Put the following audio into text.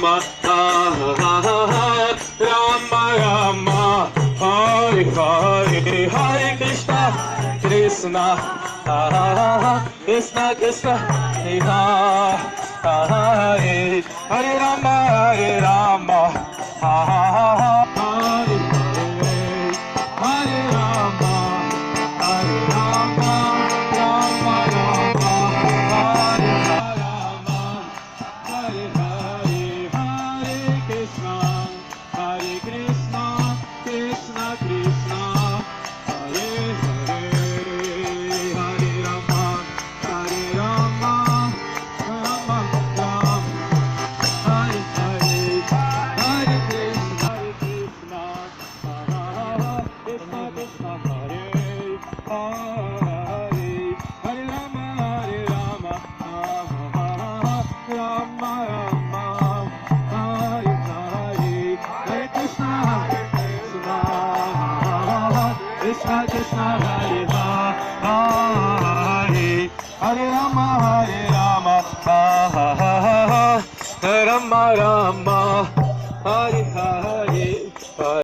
Rama, Rama Rama, Hare Hare, Hare Krishna, Krishna, Krishna Krishna, Hare Hare Rama, Hare Rama, Hare Hare Rama, Hare Rama, Rama Rama, Hare Rama, Hare Hare, Hare Krishna, Krishna Krishna, Hare Hare, Hare Rama, Rama Rama, Hare Hare, Hare Krishna, Krishna Krishna, Hare Hare, Hare Rama, Rama Rama, Hare Hare, Hare Krishna, Krishna Krishna, Hare Hare, Hare Rama, Rama Rama, Hare Hare.